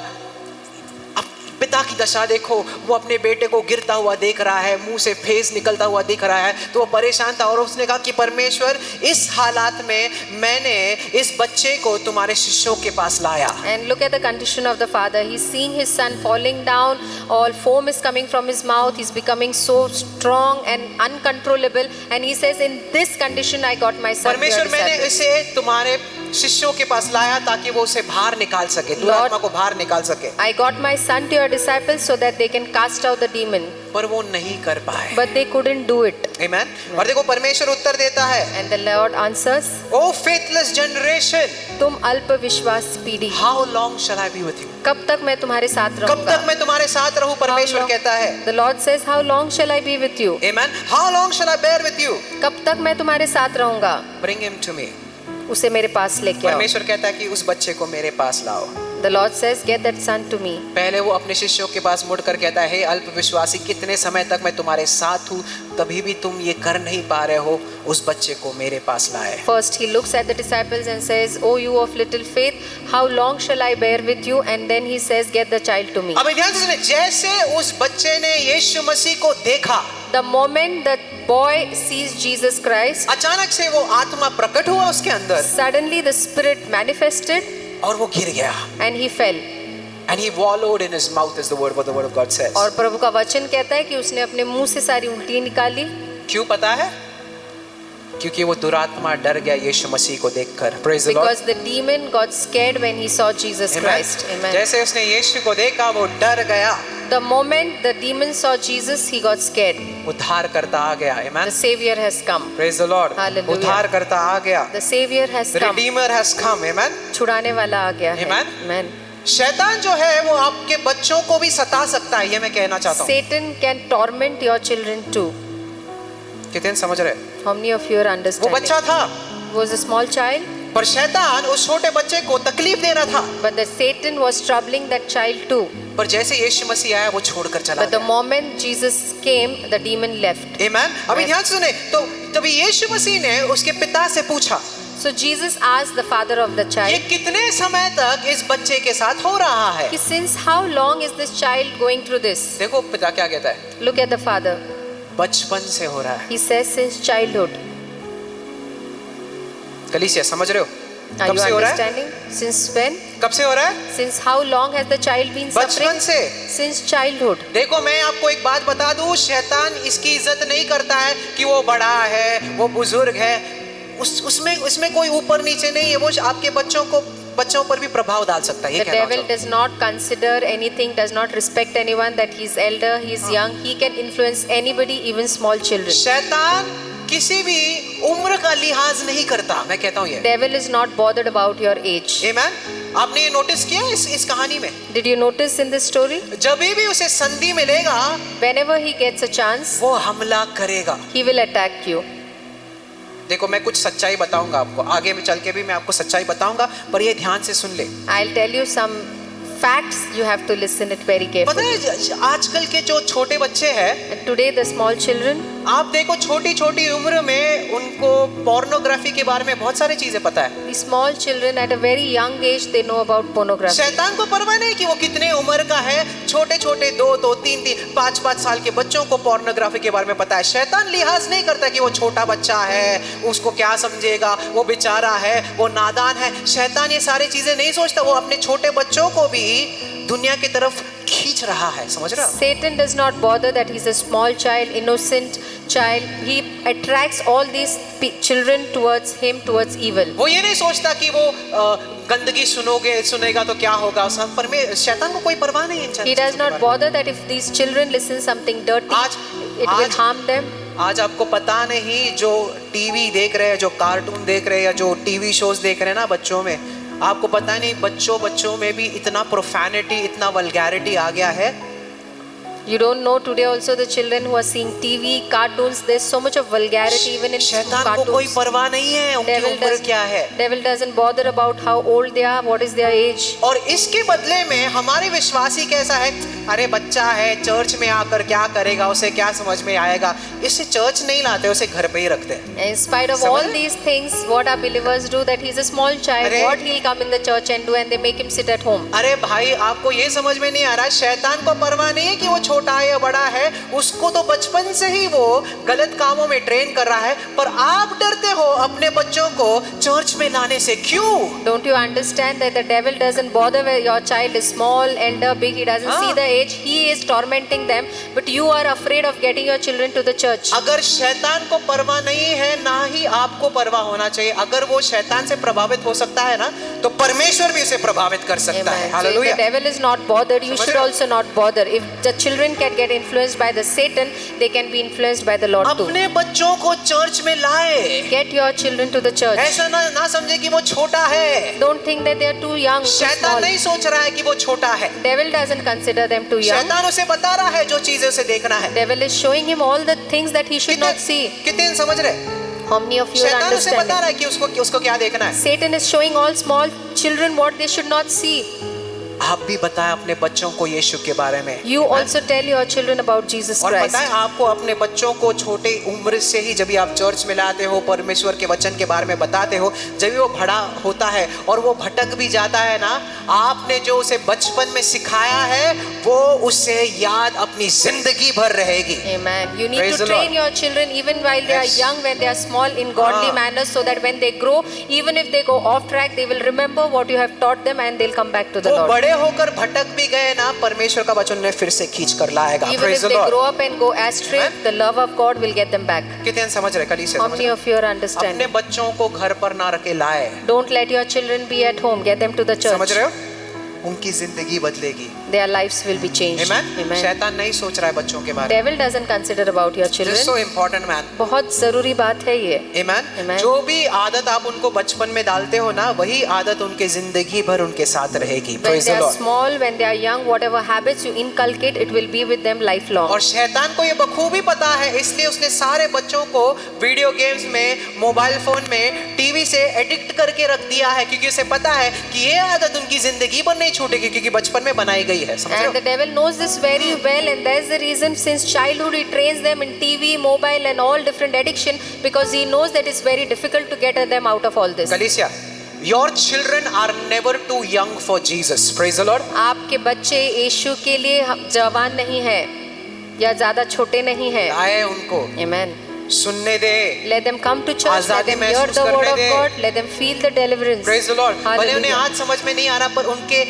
अब पिता की दशा देखो, वो अपने बेटे को गिरता हुआ देख रहा है, मुंह से फेस निकलता हुआ दिख रहा है, तो वो परेशान था और उसने कहा कि परमेश्वर, इस हालात में मैंने इस बच्चे को तुम्हारे शिष्यों के पास लाया। And look at the condition of the father. He's seeing his son falling down. All foam is coming from his mouth. He's becoming so strong and uncontrollable. And he says, in this condition, I got my son to your परमेश्वर, मैंने disciples. इसे तुम्हारे शिष्यों के पास लाया ताकि वो उसे बाहर निकाल सके, दुरात्मा को बाहर निकाल सके। I got my son to your disciples so that they can cast out the demon. पर वो नहीं कर पाए। But they couldn't do it. Amen. और देखो परमेश्वर उत्तर देता है, And the Lord answers, O faithless generation, तुम अल्प विश्वास पीढ़ी, how long shall I be with you? कब तक मैं तुम्हारे साथ कब रहूंगा? तक मैं तुम्हारे साथ रहूं? परमेश्वर कहता है। The Lord says, how long shall I be with you? Amen. How long shall I bear with you? कब तक मैं तुम्हारे साथ रहूंगा? Bring him to me. उसे मेरे पास लेके आओ. परमेश्वर कहता है कि उस बच्चे को मेरे पास लाओ। The Lord says, get that son to me. पहले वो अपने शिष्यों के पास मुड़कर कहता है, हे अल्प विश्वासी, कितने समय तक मैं तुम्हारे साथ हूँ, तभी भी तुम ये कर नहीं पा रहे हो, उस बच्चे को मेरे पास लाए। First he looks at the disciples and says, oh you of little faith, how long shall I bear with you? And then he says, get the child to me. अब ध्यान से सुनिए, जैसे उस बच्चे ने यीशु मसीह को देखा, The moment the boy sees Jesus Christ, अचानक से वो आत्मा प्रकट हुआ उसके अंदर suddenly the spirit manifested और वो गिर गया। and he fell. And he wallowed in his mouth is the word what the word of God says. और प्रभु का वचन कहता है कि उसने अपने मुंह से सारी उल्टी निकाली। क्यों पता है? क्योंकि वो दुरात्मा डर गया यीशु मसीह को देखकर। Praise the Lord. Because the demon got scared when he saw Jesus Christ. Amen. जैसे उसने यीशु को देखा वो डर गया। The moment the demon saw Jesus, he got scared. उद्धार करता आ गया। Amen. The Savior has come. Praise the Lord. Hallelujah. उद्धार करता आ गया। The Savior has The come. Redeemer has come. Amen. छुड़ाने वाला आ गया है. Amen. Amen. शैतान जो है वो आपके बच्चों को भी सता सकता है, ये मैं कहना चाहता हूँ। Satan can torment your children too. कितने समझ रहे? How many of you are वो understanding? बच्चा था, Was a small child, पर शैतान उस छोटे बच्चे को तकलीफ दे रहा था। but the Satan was troubling that child too. पर जैसे यीशु मसीह आया वो छोड़कर चला But the गया। moment Jesus came, the demon left. Amen. अभी ध्यान से सुने, तो तभी यीशु मसीह ने उसके पिता से पूछा, So Jesus asked the father of the ये child, कितने समय तक इस बच्चे के साथ हो रहा है? कि since how long is this child going through this? देखो पिता क्या कहता है, Look at the father. बचपन से हो रहा है। He says since childhood. कलीसिया समझ रहे हो? Are कब you से हो रहा है? understanding? Since when? कब से हो रहा है? Since how long has the child been suffering? बचपन से। Since childhood. देखो मैं आपको एक बात बता दूं, शैतान इसकी इज्जत नहीं करता है कि वो बड़ा है, वो बुजुर्ग है, उसमें कोई ऊपर नीचे नहीं है। वो आपके बच्चों पर भी प्रभाव डाल सकता है। ये The कहना devil चाहता हूं। does not consider anything, does not respect anyone, that he's elder, he's young. He can influence anybody, even small children. शैतान किसी भी उम्र का लिहाज नहीं करता, मैं कहता हूँ ये। Devil is not bothered about your age. Amen? आपने ये नोटिस किया इस कहानी में? Did you notice in this story? जब भी उसे संधि मिलेगा, Whenever he gets a chance, वो हमला करेगा। he will attack you. देखो मैं कुछ सच्चाई बताऊंगा आपको, आगे में चल के भी मैं आपको सच्चाई बताऊंगा, पर ये ध्यान से सुन ले। I'll tell you some facts, you have to listen it very पता carefully. है आजकल के जो छोटे बच्चे हैं, And today the small children, आप देखो छोटी छोटी उम्र में उनको पोर्नोग्राफी के बारे में बहुत सारी चीजें पता है। the small children at a very young age, they know about pornography. शैतान को परवाह नहीं कि वो कितने उम्र का है, छोटे छोटे 2 3 5 साल के बच्चों को पोर्नोग्राफी के बारे में पता है। शैतान लिहाज नहीं करता कि वो छोटा बच्चा है, उसको क्या समझेगा, वो बेचारा है, वो नादान है। शैतान ये सारी चीजें नहीं सोचता, वो अपने छोटे बच्चों को भी दुनिया की तरफ खींच रहा है, समझ रहा? Satan does not bother that he's a small child, innocent child. He attracts all these children towards him, towards evil. वो ये नहीं सोचता कि वो गंदगी सुनेगा तो क्या होगा। पर में शैतान को कोई परवाह नहीं है। He does not bother that if these children listen something dirty, it will harm them. आज आपको पता नहीं, जो टीवी देख रहे हैं, जो कार्टून देख रहे हैं, या जो टीवी शोज देख रहे हैं ना बच्चों में, आपको पता नहीं बच्चों में भी इतना प्रोफैनिटी, इतना वल्गैरिटी आ गया है। You don't know today also the children who are seeing TV, cartoons, there's so much of vulgarity even in शैतान को कोई cartoons. परवाह नहीं है उनकी उम्र क्या है। Devil doesn't bother about how old they are, what is their age. और इसके बदले में हमारे विश्वासी कैसा है, अरे बच्चा है, चर्च में आकर क्या करेगा, उसे क्या समझ में आएगा, इसे चर्च नहीं लाते, उसे घर पे ही रखते हैं। In spite of all these things, what our believers do, that he's a small child, अरे- what he'll come in the church and do, and they make him sit at home. अरे भाई आपको ये समझ में नहीं आ रहा, शैतान को परवाह नहीं है कि वो छोटा है या बड़ा है, उसको तो बचपन से ही वो गलत कामों में ट्रेन कर रहा है। पर आप डरते हो अपने बच्चों को चर्च में लाने से, क्यों? Don't you understand that the devil doesn't bother whether your child is small, elder, big, he doesn't see the age, he is tormenting them, but you are afraid of getting your children to the church. अगर शैतान को परवाह नहीं है, ना ही आपको परवाह होना चाहिए। अगर वो शैतान से प्रभावित हो सकता है ना, तो परमेश्वर भी उसे प्रभावित कर सकता है। Amen. So if hallelujah. the devil is not bothered, you समझ should रहे हो? also not bother. If the children can get influenced by the Satan, they can be influenced by the Lord too. अपने बच्चों को church में लाए। Get your children to the church. ऐसा ना समझे कि वो छोटा है। Don't think that they are too young, too शैतान small. नहीं सोच रहा है कि वो छोटा है। Devil doesn't consider them too young. शैतान उसे बता रहा है जो चीजें उसे देखना है। Devil is showing him all the things that he should not see. कितने समझ रहे? How many of you are शैतान उसे बता understanding? रहा है कि उसको क्या देखना है। Satan is showing all small children what they should not see. आप भी बताएं अपने बच्चों को यीशु के बारे में। You also tell your children about Jesus और Christ. बताएं आपको अपने बच्चों को छोटे उम्र से ही जब भी आप चर्च में लाते हो, परमेश्वर के वचन के बारे में बताते हो, जब भी वो बड़ा होता है और वो भटक भी जाता है ना, आपने जो उसे बचपन में सिखाया है वो उसे याद अपनी जिंदगी भर रहेगी। Amen. You need Praise to the train Lord. your children even while they are Yes. young, when they are small, in godly manners, so that when they grow, even if they go off track, they will remember what you have taught them and they'll come back to the वो Lord. बड़े होकर भटक भी गए ना, परमेश्वर का वचन उन्हें फिर से खींच कर लाएगा। Even Praise if the they Lord. grow up and go astray, Amen. the love of God will get them back. कितने समझ रहे कली से How समझ many रहे? of you are understanding? अपने बच्चों को घर पर ना रखे लाए, Don't let your children be at home. Get them to the समझ church. रहे हो? उनकी जिंदगी बदलेगी। Their lives will be changed. Amen? Amen. शैतान नहीं सोच रहा है बच्चों के बारे में। Devil doesn't consider about your This is children. so important, man. बहुत जरूरी बात है ये. Amen? Amen. जो भी आदत आप उनको बचपन में डालते हो ना, वही आदत उनके जिंदगी भर उनके साथ रहेगी। When Praise they the are Lord. small, when they are young, whatever habits you inculcate, it will be with them lifelong. और शैतान को ये बखूबी पता है, इसलिए उसने सारे बच्चों को वीडियो गेम्स में, मोबाइल फोन में, टीवी से एडिक्ट करके रख दिया है, क्योंकि उसे पता है कि ये आदत उनकी जिंदगी भर नहीं छूटेगी, क्योंकि बचपन में बनाई गई है। समझ रहे And हो? the devil knows this very well, and that's the reason since childhood he trains them in TV, mobile and all different addiction, because he knows that it's very difficult to get them out of all this. कलीसिया, your children are never too young for Jesus. Praise the Lord. आपके बच्चे यीशु के लिए जवान नहीं है या ज्यादा छोटे नहीं है. आए उनको Amen. सुनने दे। Let them come to church. Let आजादी them hear महसूस the word करने of they. God. Let them feel the deliverance. Praise the Lord. भले उन्हें Hallelujah. आज समझ में नहीं आ रहा, पर उनके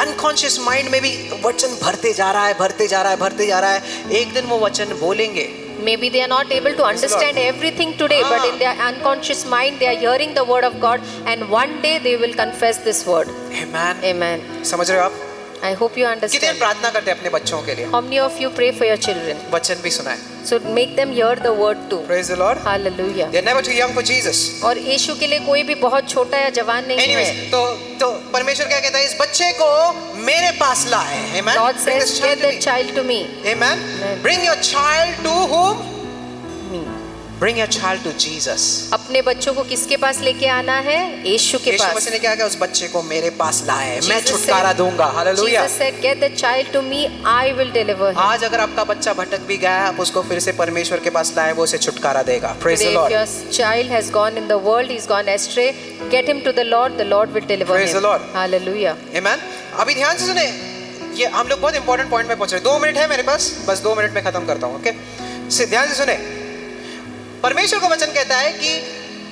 अनकॉन्शियस माइंड में भी वचन भरते जा रहा है, भरते जा रहा है, भरते जा रहा है। एक दिन वो वचन बोलेंगे। Maybe they are not able to understand everything today, but in their unconscious mind they are hearing the word of God, and one day they will confess this word. Amen. Amen. समझ रहे हो आप? I hope you कितने understand. प्रार्थना करते हैं अपने बच्चों के लिए, How many of you pray for your children? वचन भी सुनाए। So make them hear the word too. Praise the Lord. Hallelujah. They're never too young for Jesus. और यीशु के लिए कोई भी बहुत छोटा या जवान नहीं Anyways, है. तो परमेश्वर क्या कहता है, इस बच्चे को मेरे पास लाए। Amen. Lord Bring says, this get child to that me. child to me. Amen. Amen. Bring your child to whom? Me. Bring your child to Jesus. अपने बच्चों को किसके पास लेके आना है? यीशु के यीशु पास. मसीह ने क्या कहा, उस बच्चे को मेरे पास लाए, मैं Jesus छुटकारा said- दूंगा। Hallelujah. Jesus said, get the child to me, I will deliver him. आज अगर आपका बच्चा भटक भी गया है, आप उसको फिर से परमेश्वर के पास लाए, वो उसे छुटकारा देगा। Praise the Today, if Lord. your child has gone in the world, he's gone astray, get him to the Lord will deliver Praise him. the Lord. Hallelujah. Amen. अभी ध्यान से सुने, ये हम लोग बहुत इंपॉर्टेंट पॉइंट में पहुंच रहे हैं। 2 मिनट है मेरे पास, बस 2 मिनट में खत्म करता हूँ। ओके, ध्यान से सुने। परमेश्वर का वचन कहता है कि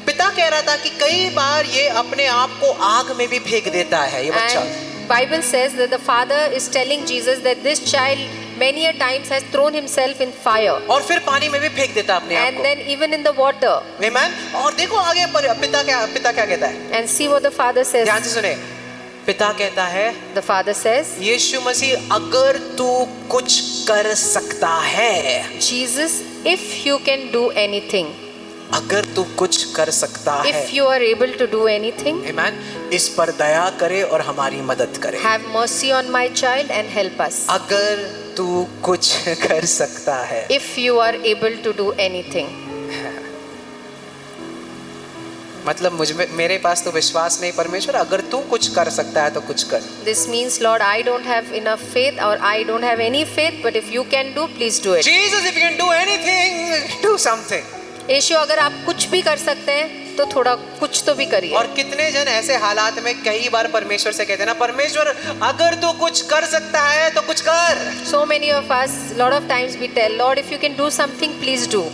पिता कह रहा था कि कई बार ये अपने आप को आग में भी फेंक देता है, ये बच्चा। And Bible says that the father is telling Jesus that this child many a times has thrown himself in fire, और फिर पानी में भी फेंक देता अपने आप and को। then even in the water. Amen. और देखो आगे पिता क्या कहता है, And see what the father says. ध्यान से सुने। पिता कहता है, The father says, यीशु मसीह अगर तू कुछ कर सकता है, Jesus, if you can do anything, अगर तू कुछ कर सकता है, if you are able to do anything, Amen, इस पर दया करे और हमारी मदद करे। have mercy on my child and help us. अगर तू कुछ कर सकता है, If you are able to do anything. मतलब मेरे पास तो विश्वास नहीं परमेश्वर, अगर तू कुछ कर सकता है तो कुछ कर। This means, Lord, I don't have enough faith, or I don't have any faith, but if you can do, please do it. Jesus, if you can do anything, do something. यीशु, अगर आप कुछ भी कर सकते हैं तो थोड़ा कुछ तो भी करिए. और कितने जन ऐसे हालात में कई बार परमेश्वर से कहते हैं ना, परमेश्वर अगर तू कुछ कर सकता है तो कुछ कर। So many of us, lot of times we tell, Lord, if you can do something, please do.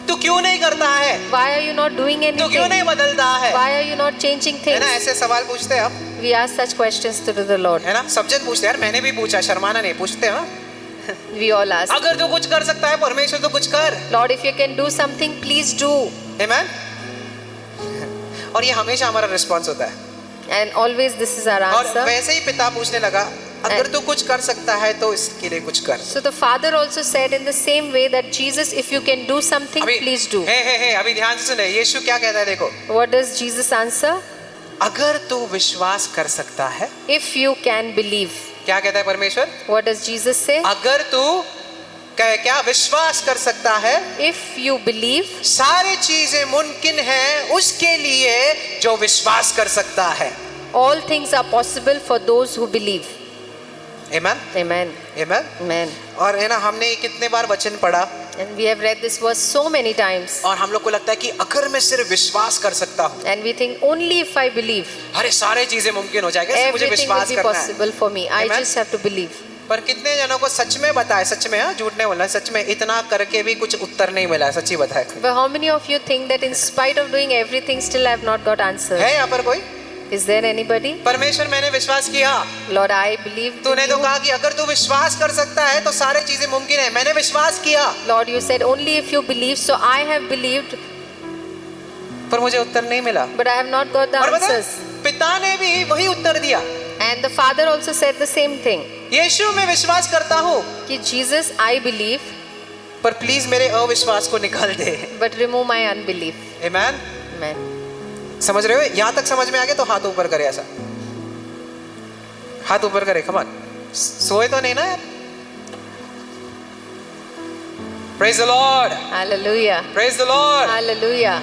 तू क्यों नहीं करता है? Why are you not doing तू क्यों anything? नहीं बदलता है? Why are you not changing है things? ना, ऐसे सवाल पूछते हैं आप, We ask such questions to the Lord. है ना, सब जन पूछते हैं यार, मैंने भी पूछा, शर्माना नहीं, पूछते हैं। We all ask, अगर तू कुछ कर सकता है परमेश्वर तो कुछ कर। Lord, if you can do something, please do. Amen? और ये हमेशा हमारा रिस्पॉन्स होता है। And always this is our और answer. वैसे ही पिता पूछने लगा, अगर तू कुछ कर सकता है तो इसके लिए कुछ कर। So the father also said in the same way that Jesus, if you can do something, please do. हे अभी ध्यान से सुने, यीशु क्या कहता है देखो, What does Jesus answer? अगर तू विश्वास कर सकता है, If you can believe. क्या कहता है परमेश्वर? What does Jesus say? अगर तू क्या विश्वास कर सकता है, If you believe, सारी चीजें मुमकिन हैं उसके लिए जो विश्वास कर सकता है। All things are possible for those who believe. Amen. Amen. Amen. Amen. और है ना, हमने कितने बार वचन पढ़ा And we have read this verse so many times. और हम लोग को लगता है कि अगर मैं सिर्फ विश्वास कर सकता हूँ, And we think only if I believe, अरे सारे चीजें मुमकिन हो जाएगा, सिर्फ मुझे everything will विश्वास be करना है। possible for me. I Amen. just have to believe. पर कितने जनों को सच में बताए, सच में, हाँ झूठ नहीं बोलना, सच में इतना करके भी कुछ उत्तर नहीं मिला है, सच्ची बताए। But how many of you think that in spite of doing everything, still I have not got answers? है यहाँ पर कोई? Is there anybody? परमेश्वर मैंने विश्वास किया, Lord, I believe in तूने तो you. कहा कि अगर तू विश्वास कर सकता है तो सारी चीजें मुमकिन है, मैंने विश्वास किया, Lord, you said only if you believe, so I have believed, पर मुझे उत्तर नहीं मिला। but I have not got the और बताए, answers. पिता ने भी वही उत्तर दिया, And the Father also said the same thing. यीशु मैं विश्वास करता हूँ, कि Jesus, I believe, पर प्लीज मेरे अविश्वास को निकाल दे। but remove my unbelief. Amen. Amen. समझ रहे हो? यहाँ तक समझ में आ गया तो हाथ ऊपर करे, ऐसा हाथ ऊपर करे, कमान। सोए तो नहीं ना यार? Praise the Lord. Hallelujah. Praise the Lord. Hallelujah.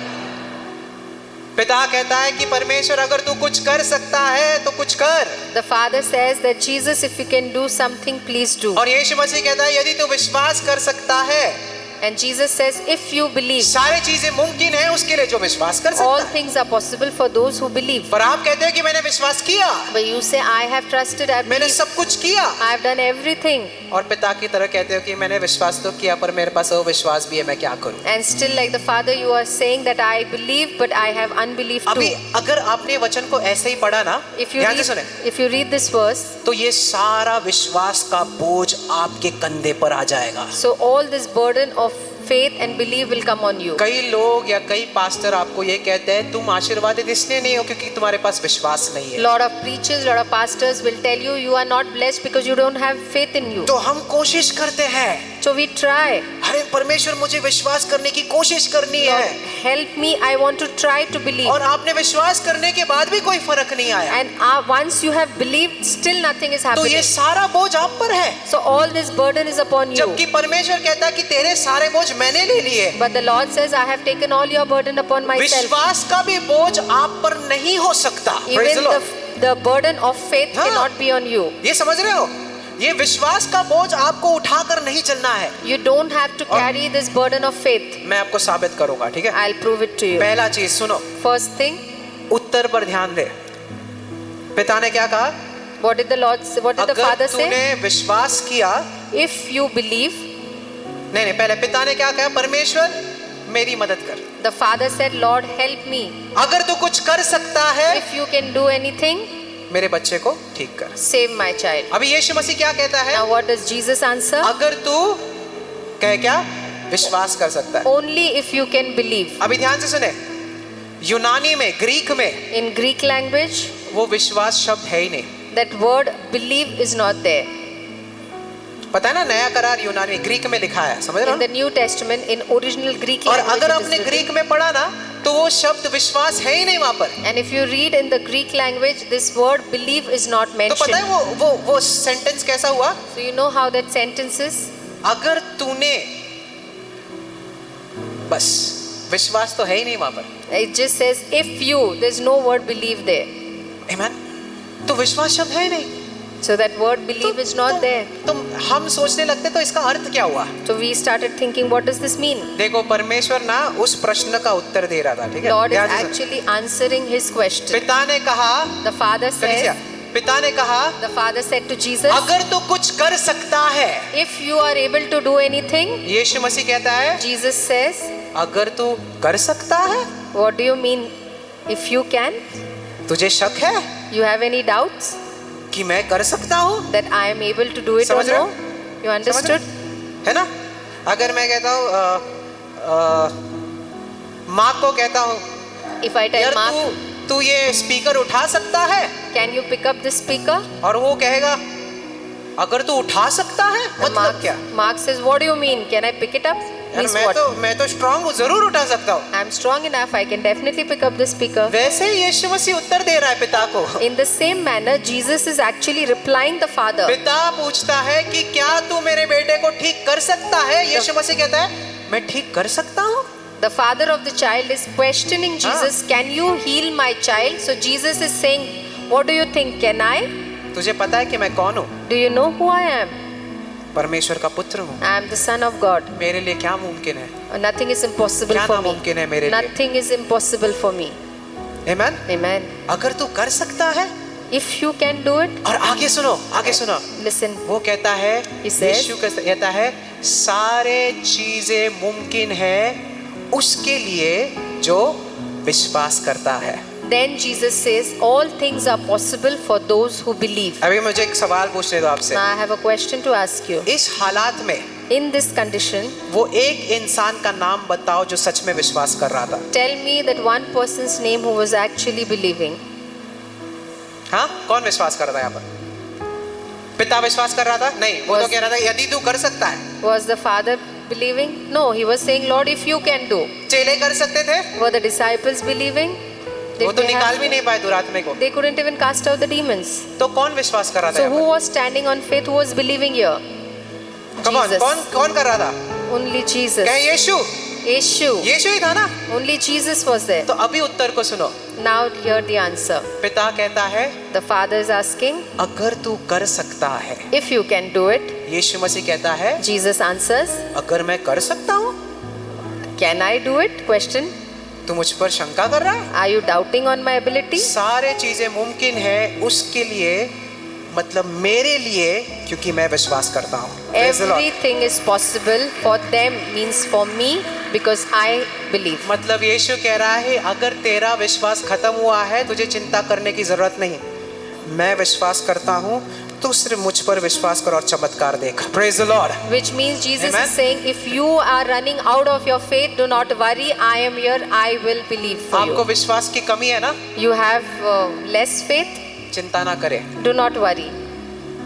पिता कहता है कि परमेश्वर अगर तू कुछ कर सकता है तो कुछ कर, The Father says that Jesus, if you can do something, please do. और यीशु मसीह कहता है यदि तू विश्वास कर सकता है, And Jesus says, if you believe, सारी चीजें मुमकिन है उसके लिए जो विश्वास कर सकता all है। things are possible for those who believe. पर आप कहते हो कि मैंने विश्वास किया, But you say, I have trusted, I मैंने believe, सब कुछ किया, I have done everything. और पिता की तरह कहते हो कि मैंने विश्वास तो किया पर मेरे पास अविश्वास भी है, मैं क्या करूं? And still, like the Father, you are saying that I believe, but I have unbelief अभी too. अगर आपने वचन को ऐसे ही पढ़ा ना, ध्यान से सुने, If you read this verse, तो ये सारा विश्वास का बोझ आपके कंधे पर आ जाएगा। so all this burden of faith and belief will come on you. कई लोग या कई पास्टर आपको ये कहते हैं तुम आशीर्वादित इसलिए नहीं हो क्योंकि तुम्हारे पास विश्वास नहीं है। Lot of preachers, lot of pastors will tell you you are not blessed because you don't have faith in you. तो हम कोशिश करते हैं, So we try. अरे परमेश्वर मुझे विश्वास करने की कोशिश करनी Lord, है, help me. I want to try to believe. और आपने विश्वास करने के बाद भी कोई फर्क नहीं आया, And once you have believed, still nothing is तो ये happening. सारा बोझ आप पर है। So all this burden is upon you. जबकि परमेश्वर कहता है कि तेरे सारे बोझ मैंने ले लिए। But the Lord says, I have taken all your burden upon myself. विश्वास का भी बोझ आप पर नहीं हो सकता। Praise Even the Lord. the burden of faith हाँ। cannot be on you. ये समझ रहे हो? ये विश्वास का बोझ आपको उठाकर नहीं चलना है। You don't have to carry this burden of faith. मैं आपको साबित करूंगा, ठीक है? I'll prove it to you. पहला चीज सुनो, First thing, उत्तर पर ध्यान दे। पिता ने क्या कहा? what did the Lord say? What did the अगर Father say? तूने विश्वास किया, If you believe, नहीं पहले पिता ने क्या कहा? परमेश्वर मेरी मदद कर। the Father said, Lord, help me. अगर तू कुछ कर सकता है, If you can do anything, मेरे बच्चे को ठीक कर। save my child. अभी यीशु मसीह क्या कहता है? Now what does Jesus answer? अगर तू कहे क्या? विश्वास कर सकता है। Only if you can believe. अभी ध्यान से सुने, यूनानी में, ग्रीक में In Greek language, वो विश्वास शब्द है ही नहीं। that word believe is not there. पता है ना, नया करार यूनानी ग्रीक में लिखा है, समझ रहे In हो? the New Testament, in original Greek और language, अगर it is आपने written. ग्रीक में पढ़ा ना तो वो शब्द विश्वास है ही नहीं वहां पर। And if you read in the Greek language, this word believe is not तो पता mentioned. है वो सेंटेंस कैसा हुआ? So you know how that sentence is? अगर तूने, बस विश्वास तो है ही नहीं वहां पर। It just says if you, there's no word believe there. आमीन। तो विश्वास शब्द है ही नहीं। So that word believe is not there. तो हम सोचने लगते तो इसका अर्थ क्या हुआ? So we started thinking, what does this mean? देखो परमेश्वर ना उस प्रश्न का उत्तर दे रहा था, ठीक है? Lord is ध्यान से सुनो। actually answering his question. पिता ने कहा, The Father कलीसिया, says, पिता ने कहा the Father said to Jesus, अगर तू कुछ कर सकता है, if you are able to do anything, यीशु मसीह कहता है Jesus says, अगर तू कर सकता है, what do you mean? If you can, तुझे शक है you have any doubts कि मैं कर सकता हूँ? that I am able to do it or समझ रहे no? हो? You understood? है ना? अगर मैं कहता हूँ माँ को कहता हूँ If I tell यार Mark, तू ये स्पीकर उठा सकता है, can you pick up this speaker? और वो कहेगा अगर तू उठा सकता है, And मतलब क्या? Mark says, what do you mean? Can I pick it up? यार Means what? मैं तो स्ट्रांग हूँ, जरूर उठा सकता हूँ। I'm strong enough. I can definitely pick up the speaker. वैसे ही यीशु मसीह उत्तर दे रहा है पिता को। In the same manner, Jesus is actually replying the Father. पिता पूछता है कि क्या तू मेरे बेटे को ठीक कर सकता है? यीशु मसीह कहता है मैं ठीक कर सकता हूँ। The father of the child is questioning Jesus, can you heal my child? So Jesus is saying, What do you think? Can I? तुझे पता है कि मैं कौन हूँ? Do you know who I am? परमेश्वर का पुत्र हूँ। I am the son of God. मेरे लिए क्या मुमकिन है? Nothing is impossible क्या for me. नामुमकिन है मेरे लिए? Nothing is impossible for me. Amen? Amen. अगर तू कर सकता है, If you can do it, और आगे सुनो, आगे सुनो, listen. वो कहता है, He says- यीशु कहता है, सारे चीजें मुमकिन है उसके लिए जो विश्वास करता है। Then Jesus says, all things are possible for those who believe. अभी मुझे एक सवाल पूछने दो आपसे। Now I have a question to ask you. इस हालात में In this condition, वो एक इंसान का नाम बताओ जो सच में विश्वास कर रहा था। tell me that one person's name who was actually believing. हाँ, कौन विश्वास कर रहा था यहाँ पर? पिता विश्वास कर रहा था? नहीं, वो तो कह रहा था यदि तू कर सकता है। Was the father believing? No, he was saying, Lord, if you can do. चेले कर सकते थे? Were the disciples believing? वो Did तो they निकाल have- भी नहीं पाए दुरात्मे को। They couldn't even cast out the demons. तो कौन विश्वास कर रहा था So यहाँ who पर? was standing on faith? Who was believing here? Come on, Jesus. कौन कर रहा था? Only Jesus. क्या यीशु? Yeshu. यीशु ही था ना? Only Jesus was there. तो अभी उत्तर को सुनो। Now hear the answer. पिता कहता है, The father is asking, अगर तू कर सकता है। if you can do it. यीशु मसीह कहता है, Jesus answers, अगर मैं कर सकता हूँ? can I do it? Question. तू मुझ पर शंका कर रहा है? Are you doubting on my ability? सारे चीजें मुमकिन है उसके लिए, मतलब मेरे लिए, क्योंकि मैं विश्वास करता हूँ। Praise the Lord. Everything is possible for them means for me because I believe. मतलब यीशु कह रहा है, अगर तेरा विश्वास खत्म हुआ है तुझे चिंता करने की जरूरत नहीं, मैं विश्वास करता हूँ, तू सिर्फ मुझ पर विश्वास कर और चमत्कार देख। Praise the Lord. Which means Jesus Amen. is saying, if you are running out of your faith, do not worry. I am here. I will believe for आपको you. विश्वास की कमी है ना? You have less faith. चिंता ना करे, Do not worry.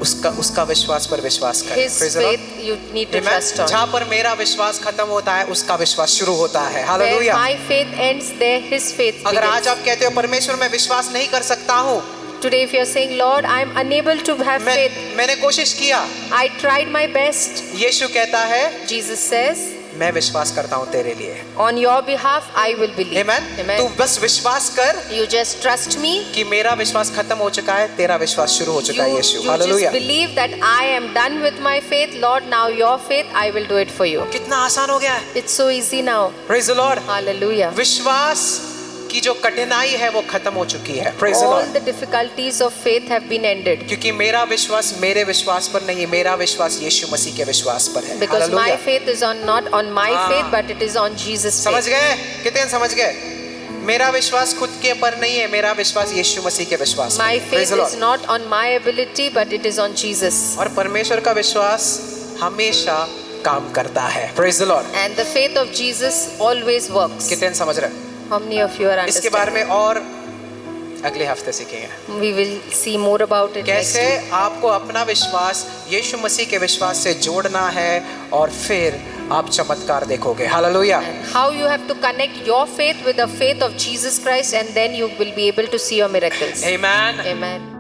उसका विश्वास पर विश्वास करे। His Praise the Lord. faith you need to Amen. trust on. जहाँ पर मेरा विश्वास खत्म होता है उसका विश्वास शुरू होता है। Where hallelujah. my faith ends, there His faith अगर आज begins. आप कहते हो परमेश्वर मैं विश्वास नहीं कर सकता हूँ, Today, if you are saying, Lord, I am unable to have faith. मैंने कोशिश किया, I tried my best. यीशु कहता है Jesus says, मैं विश्वास करता हूँ तेरे लिए। on your behalf, I will believe. Amen. Amen. तू बस विश्वास कर You just trust me. कि मेरा विश्वास खत्म हो चुका है, तेरा विश्वास शुरू हो चुका है You यीशु। just hallelujah. believe that I am done with my faith. Lord, now your faith, I will do it for you. कितना आसान हो गया है। It's so easy now. Praise the Lord. Hallelujah. विश्वास की जो कठिनाई है वो खत्म हो चुकी है। Praise the All Lord. the difficulties of faith have been ended. क्योंकि मेरा विश्वास मेरे विश्वास पर नहीं, मेरा विश्वास यीशु मसीह के विश्वास पर है। Because my hallelujah. faith is not on my Ah. faith, but it is on Jesus' समझ faith. गए? कितने समझ गए? मेरा विश्वास खुद के पर नहीं है, मेरा विश्वास यीशु मसीह के विश्वास पर My है। Praise faith the is Lord. not on my ability, but it is on Jesus. और परमेश्वर का विश्वास हमेशा काम करता है। Praise the Lord. And the faith of Jesus always works. कितने समझ रहे हैं? How many of you are इसके बारे understanding? में और अगले हफ्ते सीखेंगे We will see more about it next कैसे week. आपको अपना विश्वास यीशु मसीह के विश्वास से जोड़ना है और फिर आप चमत्कार देखोगे। Hallelujah. How you have to connect your faith with the faith of Jesus Christ, and then you will be able to see your miracles. Amen. Amen.